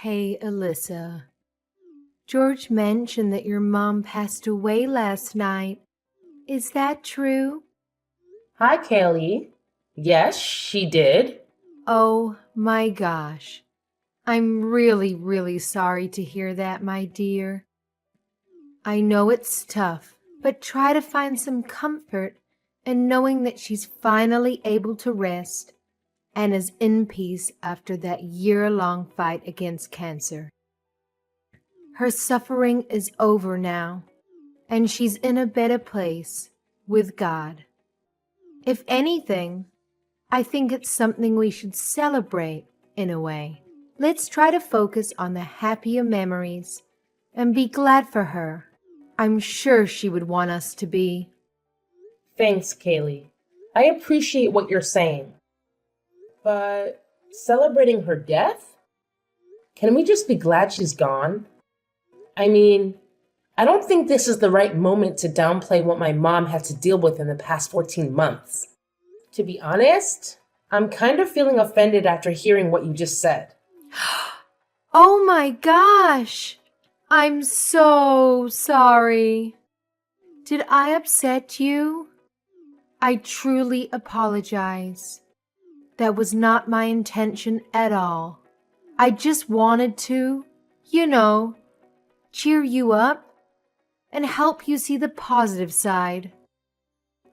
Hey, Alyssa. George mentioned that your mom passed away last night. Is that true? Hi, Kaylee. Yes, she did. Oh my gosh. I'm really sorry to hear that, my dear. I know it's tough, but try to find some comfort in knowing that she's finally able to rest and is in peace after that year-long fight against cancer. Her suffering is over now, and she's in a better place with God. If anything, I think it's something we should celebrate in a way. Let's try to focus on the happier memories and be glad for her. I'm sure she would want us to be. Thanks, Kaylee. I appreciate what you're saying. But celebrating her death? Can we just be glad she's gone? I mean, I don't think this is the right moment to downplay what my mom had to deal with in the past 14 months. To be honest, I'm kind of feeling offended after hearing what you just said. Oh my gosh! I'm so sorry. Did I upset you? I truly apologize. That was not my intention at all. I just wanted to, you know, cheer you up and help you see the positive side.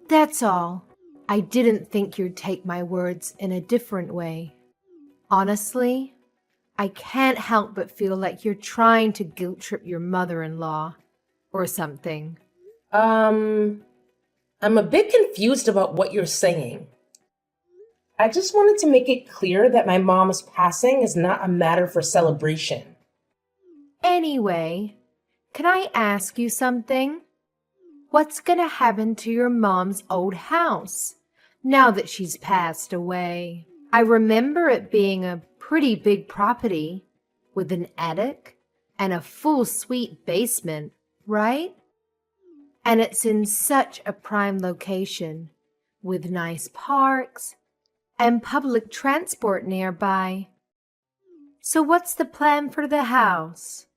That's all. I didn't think you'd take my words in a different way. Honestly, I can't help but feel like you're trying to guilt trip your mother-in-law or something. I'm a bit confused about what you're saying. I just wanted to make it clear that my mom's passing is not a matter for celebration. Anyway, can I ask you something? What's gonna happen to your mom's old house now that she's passed away? I remember it being a pretty big property with an attic and a full suite basement, right? And it's in such a prime location with nice parks and public transport nearby. So what's the plan for the house?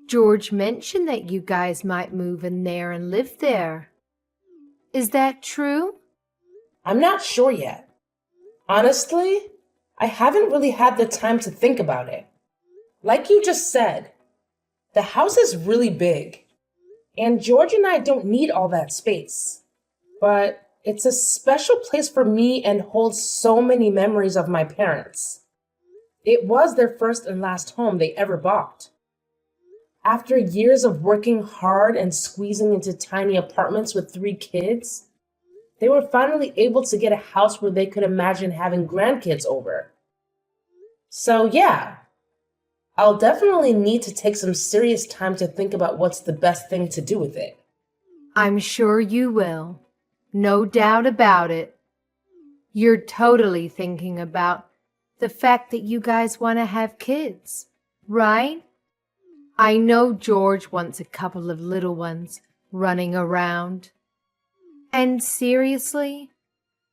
George mentioned that you guys might move in there and live there. Is that true? I'm not sure yet. Honestly, I haven't really had the time to think about it. Like you just said, the house is really big, and George and I don't need all that space. But it's a special place for me and holds so many memories of my parents. It was their first and last home they ever bought. After years of working hard and squeezing into tiny apartments with 3 kids, they were finally able to get a house where they could imagine having grandkids over. So, yeah, I'll definitely need to take some serious time to think about what's the best thing to do with it. I'm sure you will. No doubt about it. You're totally thinking about the fact that you guys want to have kids, right? I know George wants a couple of little ones running around. And seriously,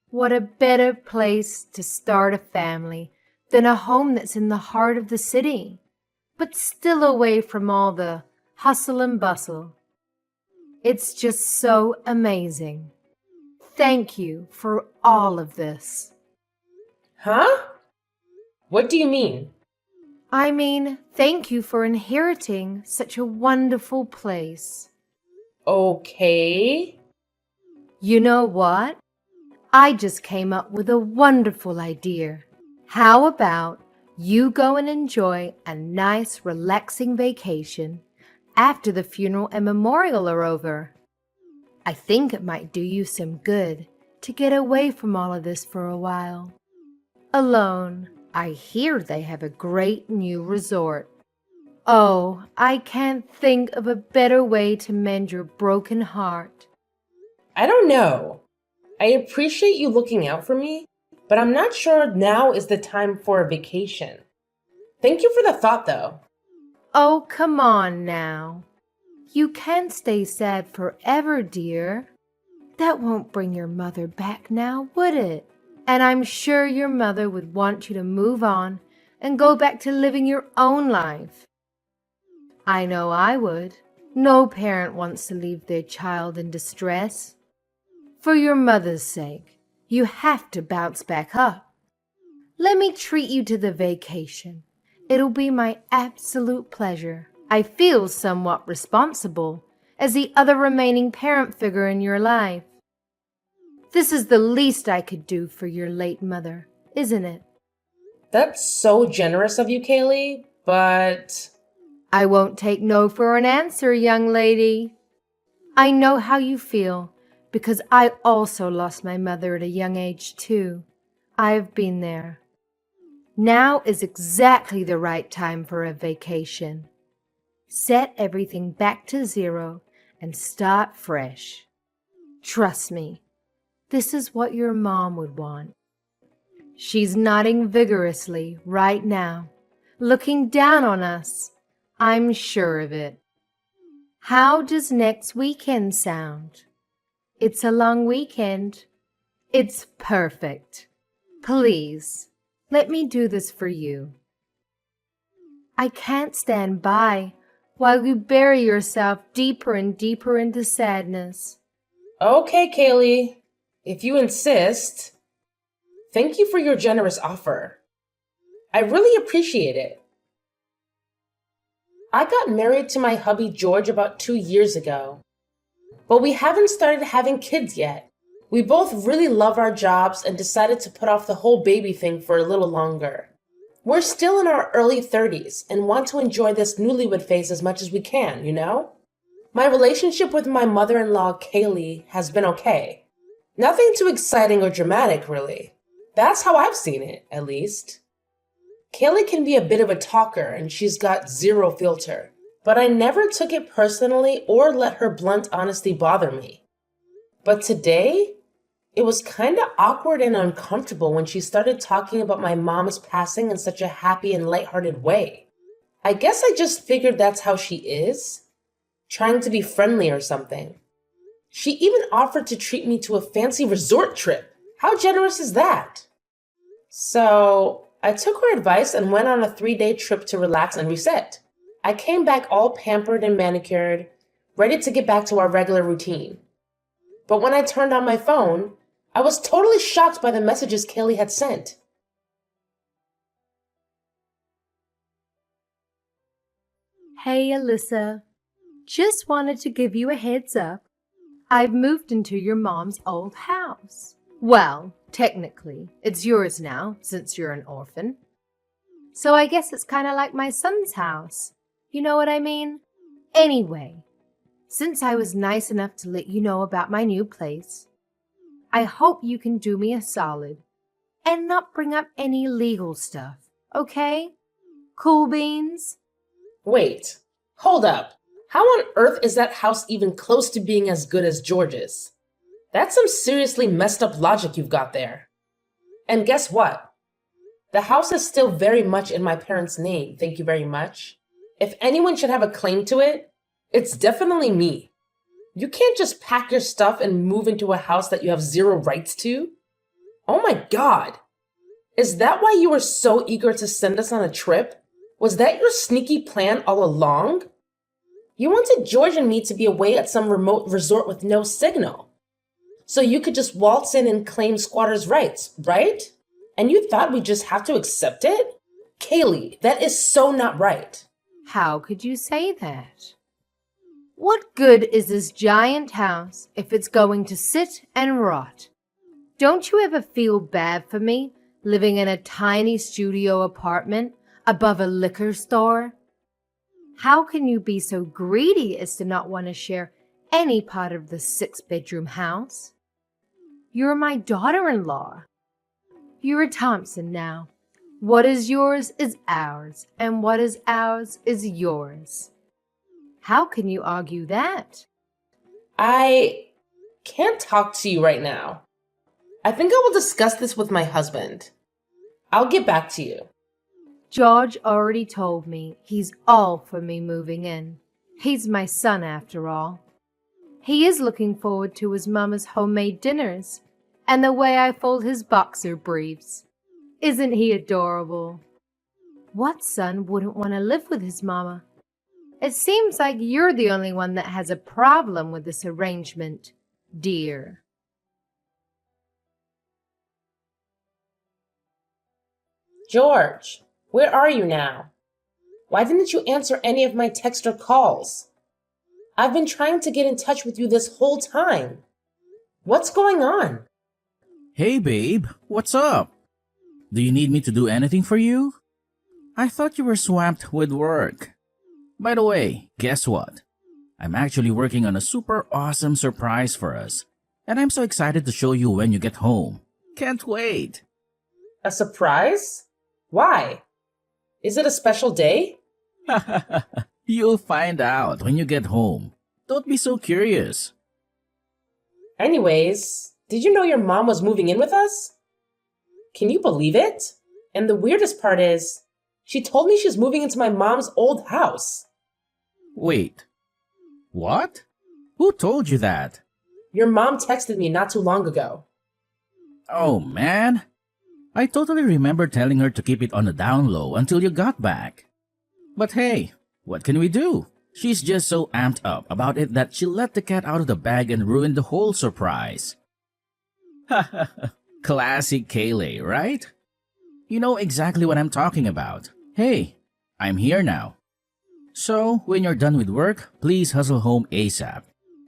what a better place to start a family than a home that's in the heart of the city, but still away from all the hustle and bustle. It's just so amazing. Thank you for all of this. Huh? What do you mean? I mean, thank you for inheriting such a wonderful place. Okay. You know what? I just came up with a wonderful idea. How about you go and enjoy a nice, relaxing vacation after the funeral and memorial are over? I think it might do you some good to get away from all of this for a while. Alone, I hear they have a great new resort. Oh, I can't think of a better way to mend your broken heart. I don't know. I appreciate you looking out for me, but I'm not sure now is the time for a vacation. Thank you for the thought, though. Oh, come on now. You can't stay sad forever, dear. That won't bring your mother back now, would it? And I'm sure your mother would want you to move on and go back to living your own life. I know I would. No parent wants to leave their child in distress. For your mother's sake, you have to bounce back up. Let me treat you to the vacation. It'll be my absolute pleasure. I feel somewhat responsible as the other remaining parent figure in your life. This is the least I could do for your late mother, isn't it? That's so generous of you, Kaylee, but I won't take no for an answer, young lady. I know how you feel because I also lost my mother at a young age too. I've been there. Now is exactly the right time for a vacation. Set everything back to zero and start fresh. Trust me, this is what your mom would want. She's nodding vigorously right now, looking down on us. I'm sure of it. How does next weekend sound? It's a long weekend. It's perfect. Please, let me do this for you. I can't stand by while you bury yourself deeper and deeper into sadness. okay, Kaylee, if you insist. Thank you for your generous offer. I really appreciate it. I got married to my hubby George about 2 years ago, but we haven't started having kids yet. We both really love our jobs and decided to put off the whole baby thing for a little longer. We're still in our early 30s and want to enjoy this newlywed phase as much as we can, you know? My relationship with my mother-in-law, Kaylee, has been okay. Nothing too exciting or dramatic, really. That's how I've seen it, at least. Kaylee can be a bit of a talker and she's got zero filter, but I never took it personally or let her blunt honesty bother me. But today, it was kind of awkward and uncomfortable when she started talking about my mom's passing in such a happy and lighthearted way. I guess I just figured that's how she is, trying to be friendly or something. She even offered to treat me to a fancy resort trip. How generous is that? So I took her advice and went on a 3-day trip to relax and reset. I came back all pampered and manicured, ready to get back to our regular routine. But when I turned on my phone, I was totally shocked by the messages Kaylee had sent. Hey, Alyssa. Just wanted to give you a heads up. I've moved into your mom's old house. Well, technically, it's yours now, since you're an orphan. So I guess it's kind of like my son's house. You know what I mean? Anyway, since I was nice enough to let you know about my new place, I hope you can do me a solid and not bring up any legal stuff, okay? Cool beans? Wait, hold up. How on earth is that house even close to being as good as George's? That's some seriously messed up logic you've got there. And guess what? The house is still very much in my parents' name, thank you very much. If anyone should have a claim to it, it's definitely me. You can't just pack your stuff and move into a house that you have zero rights to. Oh my god! Is that why you were so eager to send us on a trip? Was that your sneaky plan all along? You wanted George and me to be away at some remote resort with no signal, so you could just waltz in and claim squatters' rights, right? And you thought we'd just have to accept it? Kaylee, that is so not right. How could you say that? What good is this giant house if it's going to sit and rot? Don't you ever feel bad for me living in a tiny studio apartment above a liquor store? How can you be so greedy as to not want to share any part of the 6-bedroom house? You're my daughter-in-law. You're a Thompson now. What is yours is ours, and what is ours is yours. How can you argue that? I can't talk to you right now. I think I will discuss this with my husband. I'll get back to you. George already told me he's all for me moving in. He's my son after all. He is looking forward to his mama's homemade dinners and the way I fold his boxer briefs. Isn't he adorable? What son wouldn't want to live with his mama? It seems like you're the only one that has a problem with this arrangement, dear. George, where are you now? Why didn't you answer any of my texts or calls? I've been trying to get in touch with you this whole time. What's going on? Hey babe, what's up? Do you need me to do anything for you? I thought you were swamped with work. By the way, guess what? I'm actually working on a super awesome surprise for us, and I'm so excited to show you when you get home. Can't wait. A surprise? Why? Is it a special day? You'll find out when you get home. Don't be so curious. Anyways, did you know your mom was moving in with us? Can you believe it? And the weirdest part is, she told me she's moving into my mom's old house. Wait. What? Who told you that? Your mom texted me not too long ago. Oh man. I totally remember telling her to keep it on the down low until you got back. But hey, what can we do? She's just so amped up about it that she let the cat out of the bag and ruined the whole surprise. Classic Kayleigh, right? You know exactly what I'm talking about. Hey, I'm here now. So, when you're done with work, please hustle home ASAP.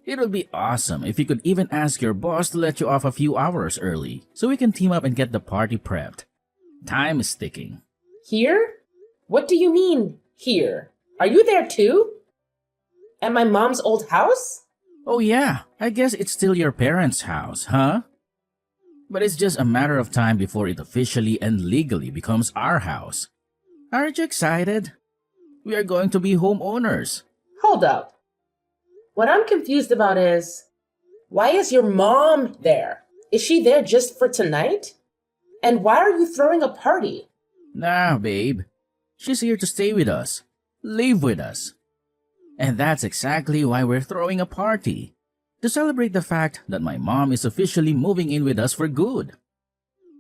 It would be awesome if you could even ask your boss to let you off a few hours early so we can team up and get the party prepped. Time is ticking. Here? What do you mean, here? Are you there too? At my mom's old house? Oh yeah, I guess it's still your parents' house, huh? But it's just a matter of time before it officially and legally becomes our house. Aren't you excited? We are going to be homeowners. Hold up. What I'm confused about is, why is your mom there? Is she there just for tonight? And why are you throwing a party? Nah, babe. She's here to stay with us. Live with us. And that's exactly why we're throwing a party. To celebrate the fact that my mom is officially moving in with us for good.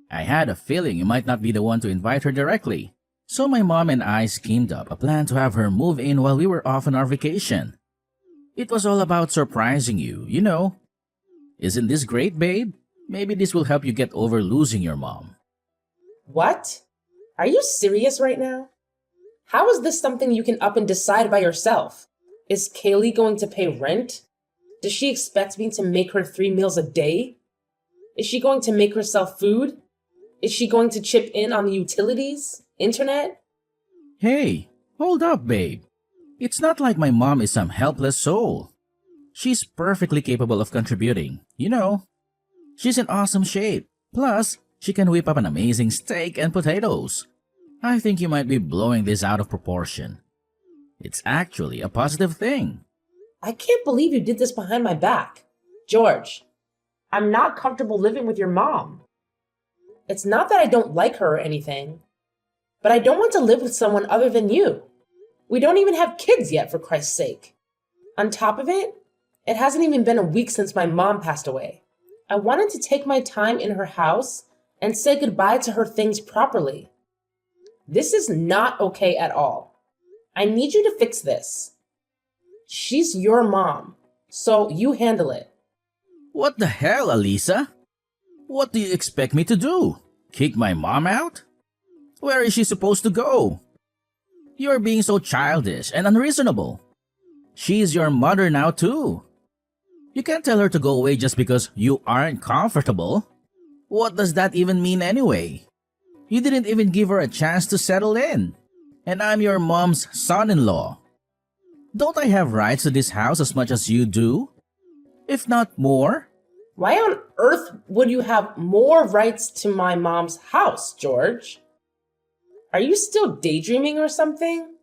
I had a feeling you might not be the one to invite her directly. So my mom and I schemed up a plan to have her move in while we were off on our vacation. It was all about surprising you, you know. Isn't this great, babe? Maybe this will help you get over losing your mom. What? Are you serious right now? How is this something you can up and decide by yourself? Is Kayleigh going to pay rent? Does she expect me to make her 3 meals a day? Is she going to make herself food? Is she going to chip in on the utilities? Internet? Hey, hold up, babe. It's not like my mom is some helpless soul. She's perfectly capable of contributing, you know. She's in awesome shape. Plus, she can whip up an amazing steak and potatoes. I think you might be blowing this out of proportion. It's actually a positive thing. I can't believe you did this behind my back. George, I'm not comfortable living with your mom. It's not that I don't like her or anything, but I don't want to live with someone other than you. We don't even have kids yet, for Christ's sake. On top of it, it hasn't even been a week since my mom passed away. I wanted to take my time in her house and say goodbye to her things properly. This is not okay at all. I need you to fix this. She's your mom, so you handle it. What the hell, Alisa? What do you expect me to do? Kick my mom out? Where is she supposed to go? You're being so childish and unreasonable. She's your mother now too. You can't tell her to go away just because you aren't comfortable. What does that even mean anyway? You didn't even give her a chance to settle in. And I'm your mom's son-in-law. Don't I have rights to this house as much as you do? If not more? Why on earth would you have more rights to my mom's house, George? Are you still daydreaming or something?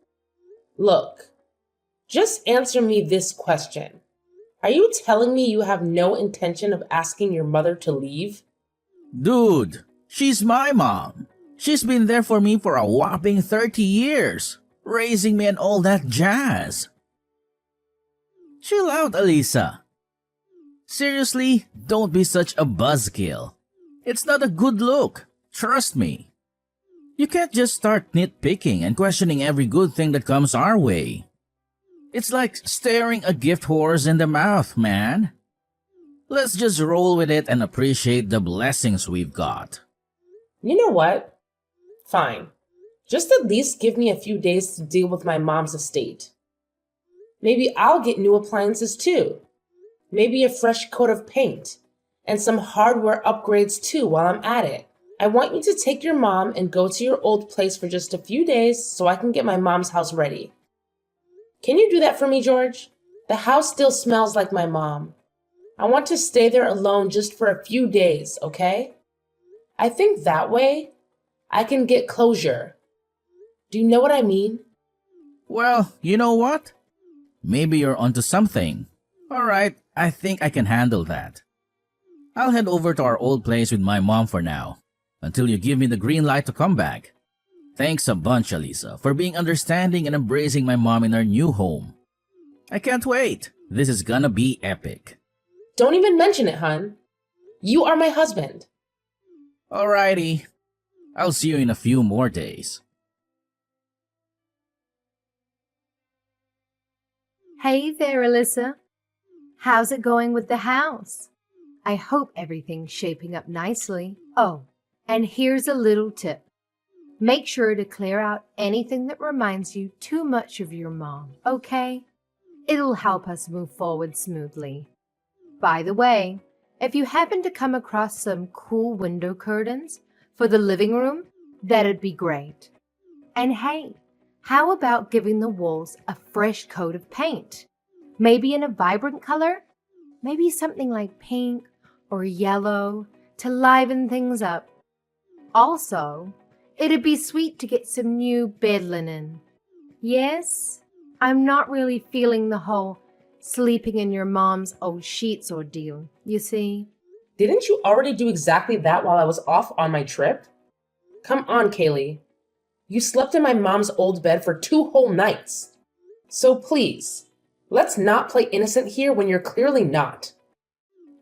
Look, just answer me this question. Are you telling me you have no intention of asking your mother to leave? Dude, she's my mom. She's been there for me for a whopping 30 years, raising me and all that jazz. Chill out, Alisa. Seriously, don't be such a buzzkill. It's not a good look, trust me. You can't just start nitpicking and questioning every good thing that comes our way. It's like staring a gift horse in the mouth, man. Let's just roll with it and appreciate the blessings we've got. You know what? Fine. Just at least give me a few days to deal with my mom's estate. Maybe I'll get new appliances too. Maybe a fresh coat of paint. And some hardware upgrades too while I'm at it. I want you to take your mom and go to your old place for just a few days so I can get my mom's house ready. Can you do that for me, George? The house still smells like my mom. I want to stay there alone just for a few days, okay? I think that way I can get closure. Do you know what I mean? Well, you know what? Maybe you're onto something. Alright, I think I can handle that. I'll head over to our old place with my mom for now, until you give me the green light to come back. Thanks a bunch, Alisa, for being understanding and embracing my mom in our new home. I can't wait. This is gonna be epic. Don't even mention it, hun. You are my husband. Alrighty. I'll see you in a few more days. Hey there, Alyssa. How's it going with the house? I hope everything's shaping up nicely. Oh, and here's a little tip. Make sure to clear out anything that reminds you too much of your mom, okay? It'll help us move forward smoothly. By the way, if you happen to come across some cool window curtains for the living room, that'd be great. And hey, how about giving the walls a fresh coat of paint? Maybe in a vibrant color? Maybe something like pink or yellow to liven things up. Also, it'd be sweet to get some new bed linen. Yes, I'm not really feeling the whole sleeping in your mom's old sheets ordeal, you see. Didn't you already do exactly that while I was off on my trip? Come on, Kaylee. You slept in my mom's old bed for 2 whole nights. So please, let's not play innocent here when you're clearly not.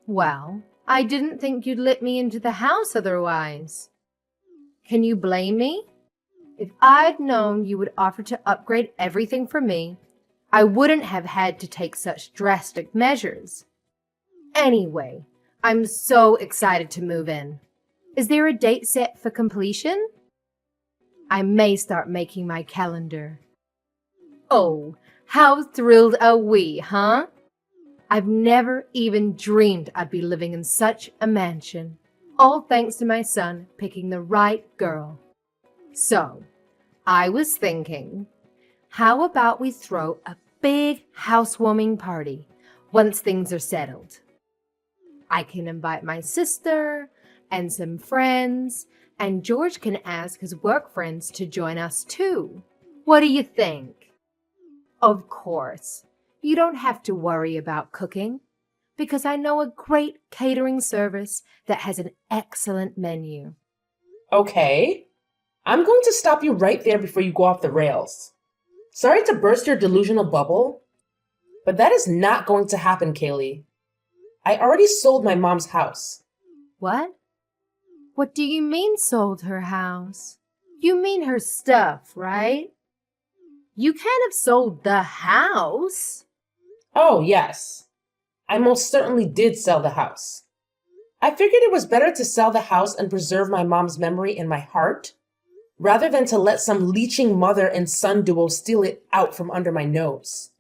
Well, I didn't think you'd let me into the house otherwise. Can you blame me? If I'd known you would offer to upgrade everything for me, I wouldn't have had to take such drastic measures. Anyway, I'm so excited to move in. Is there a date set for completion? I may start making my calendar. Oh, how thrilled are we, huh? I've never even dreamed I'd be living in such a mansion, all thanks to my son picking the right girl. So, I was thinking, how about we throw a big housewarming party once things are settled? I can invite my sister and some friends, and George can ask his work friends to join us too. What do you think? Of course, you don't have to worry about cooking, because I know a great catering service that has an excellent menu. Okay. I'm going to stop you right there before you go off the rails. Sorry to burst your delusional bubble, but that is not going to happen, Kaylee. I already sold my mom's house. What? What do you mean sold her house? You mean her stuff, right? You can't have sold the house. Oh, yes. I most certainly did sell the house. I figured it was better to sell the house and preserve my mom's memory in my heart, rather than to let some leeching mother and son duo steal it out from under my nose.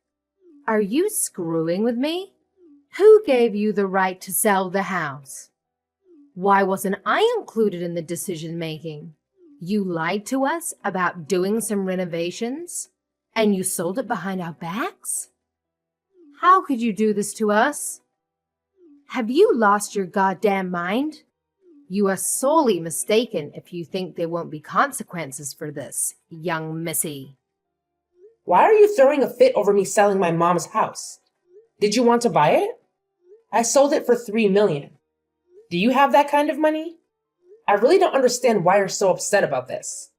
Are you screwing with me? Who gave you the right to sell the house? Why wasn't I included in the decision making? You lied to us about doing some renovations, and you sold it behind our backs? How could you do this to us? Have you lost your goddamn mind? You are sorely mistaken if you think there won't be consequences for this, young missy. Why are you throwing a fit over me selling my mom's house? Did you want to buy it? I sold it for $3 million. Do you have that kind of money? I really don't understand why you're so upset about this.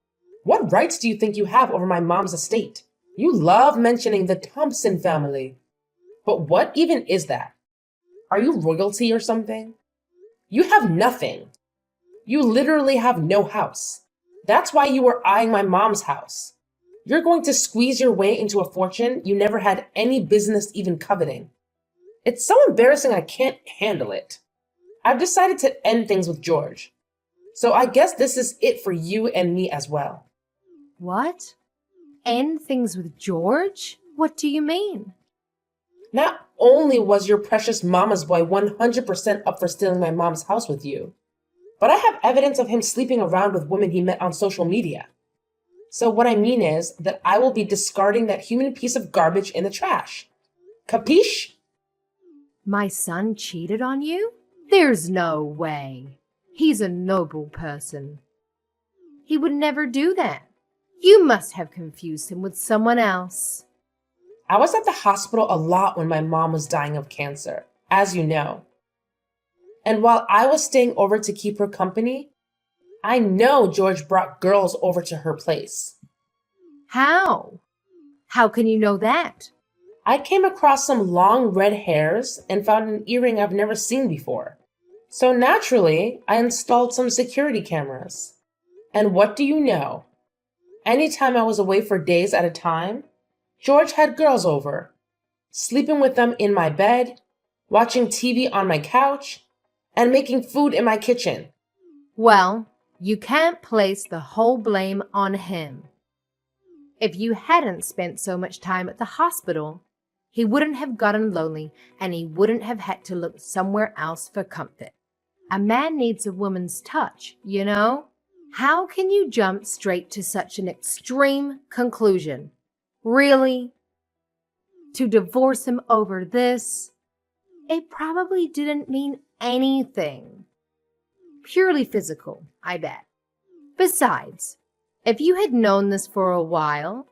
What rights do you think you have over my mom's estate? You love mentioning the Thompson family. But what even is that? Are you royalty or something? You have nothing. You literally have no house. That's why you were eyeing my mom's house. You're going to squeeze your way into a fortune you never had any business even coveting. It's so embarrassing I can't handle it. I've decided to end things with George. So I guess this is it for you and me as well. What? End things with George? What do you mean? Not only was your precious mama's boy 100% up for stealing my mom's house with you, but I have evidence of him sleeping around with women he met on social media. So what I mean is that I will be discarding that human piece of garbage in the trash. Capiche? My son cheated on you? There's no way. He's a noble person. He would never do that. You must have confused him with someone else. I was at the hospital a lot when my mom was dying of cancer, as you know. And while I was staying over to keep her company, I know George brought girls over to her place. How? How can you know that? I came across some long red hairs and found an earring I've never seen before. So naturally, I installed some security cameras. And what do you know? Anytime I was away for days at a time, George had girls over, sleeping with them in my bed, watching TV on my couch, and making food in my kitchen. Well, you can't place the whole blame on him. If you hadn't spent so much time at the hospital, he wouldn't have gotten lonely and he wouldn't have had to look somewhere else for comfort. A man needs a woman's touch, you know? How can you jump straight to such an extreme conclusion? Really? To divorce him over this? It probably didn't mean anything. Purely physical, I bet. Besides, if you had known this for a while,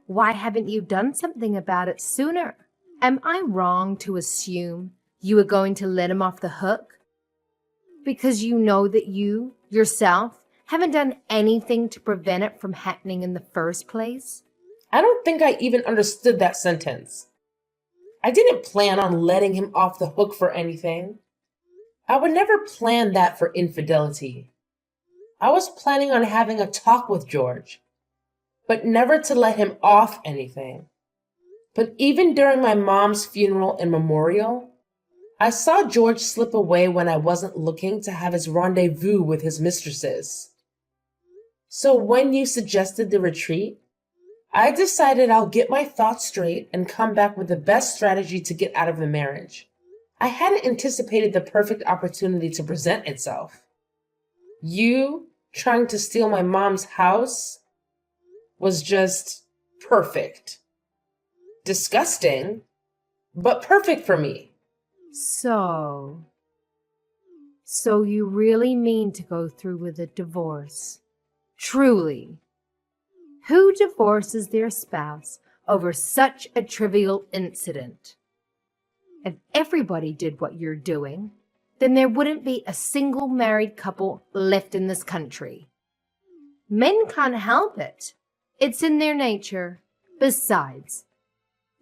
why haven't you done something about it sooner? Am I wrong to assume you were going to let him off the hook? Because you know that you, yourself, haven't done anything to prevent it from happening in the first place? I don't think I even understood that sentence. I didn't plan on letting him off the hook for anything. I would never plan that for infidelity. I was planning on having a talk with George, but never to let him off anything. But even during my mom's funeral and memorial, I saw George slip away when I wasn't looking to have his rendezvous with his mistresses. So when you suggested the retreat, I decided I'll get my thoughts straight and come back with the best strategy to get out of the marriage. I hadn't anticipated the perfect opportunity to present itself. You trying to steal my mom's house was just perfect. Disgusting, but perfect for me. So you really mean to go through with a divorce? Truly? Who divorces their spouse over such a trivial incident? If everybody did what you're doing, then there wouldn't be a single married couple left in this country. Men can't help it. It's in their nature. Besides,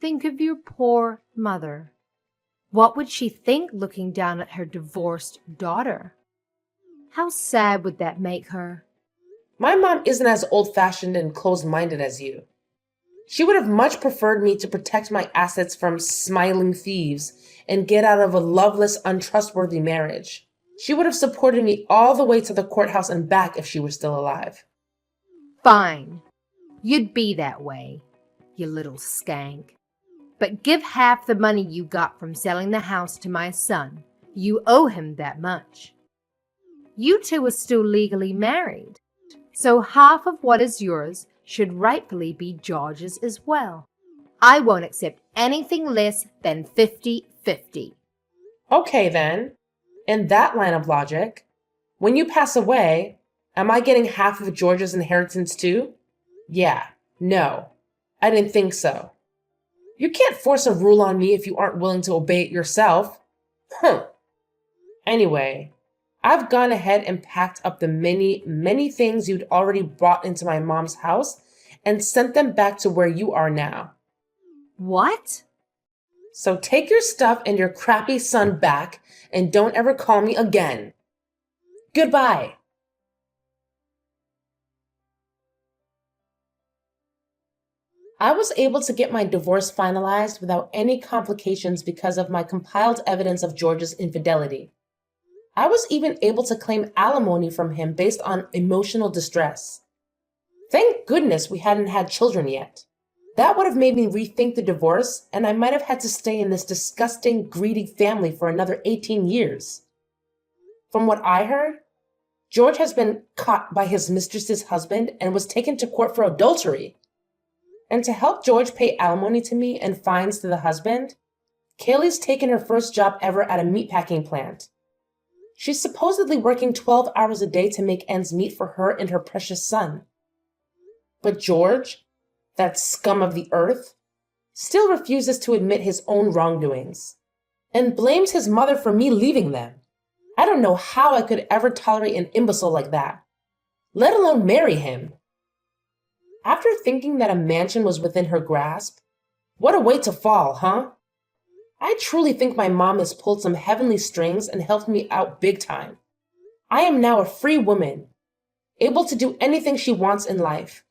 think of your poor mother. What would she think looking down at her divorced daughter? How sad would that make her? My mom isn't as old-fashioned and closed-minded as you. She would have much preferred me to protect my assets from smiling thieves and get out of a loveless, untrustworthy marriage. She would have supported me all the way to the courthouse and back if she were still alive. Fine. You'd be that way, you little skank. But give half the money you got from selling the house to my son. You owe him that much. You two are still legally married, so half of what is yours should rightfully be George's as well. I won't accept anything less than 50-50. Okay then, in that line of logic, when you pass away, am I getting half of George's inheritance too? Yeah, no, I didn't think so. You can't force a rule on me if you aren't willing to obey it yourself. Anyway, I've gone ahead and packed up the many, many things you'd already brought into my mom's house and sent them back to where you are now. What? So take your stuff and your crappy son back and don't ever call me again. Goodbye. I was able to get my divorce finalized without any complications because of my compiled evidence of George's infidelity. I was even able to claim alimony from him based on emotional distress. Thank goodness we hadn't had children yet. That would have made me rethink the divorce, and I might have had to stay in this disgusting, greedy family for another 18 years. From what I heard, George has been caught by his mistress's husband and was taken to court for adultery. And to help George pay alimony to me and fines to the husband, Kaylee's taken her first job ever at a meatpacking plant. She's supposedly working 12 hours a day to make ends meet for her and her precious son. But George, that scum of the earth, still refuses to admit his own wrongdoings and blames his mother for me leaving them. I don't know how I could ever tolerate an imbecile like that, let alone marry him. After thinking that a mansion was within her grasp, what a way to fall, huh? I truly think my mom has pulled some heavenly strings and helped me out big time. I am now a free woman, able to do anything she wants in life.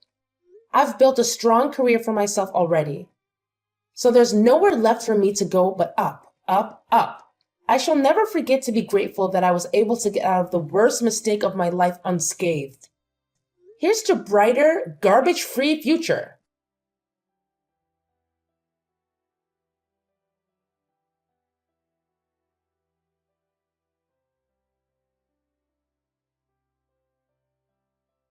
I've built a strong career for myself already. So there's nowhere left for me to go but up, up, up. I shall never forget to be grateful that I was able to get out of the worst mistake of my life unscathed. Here's to brighter, garbage-free future.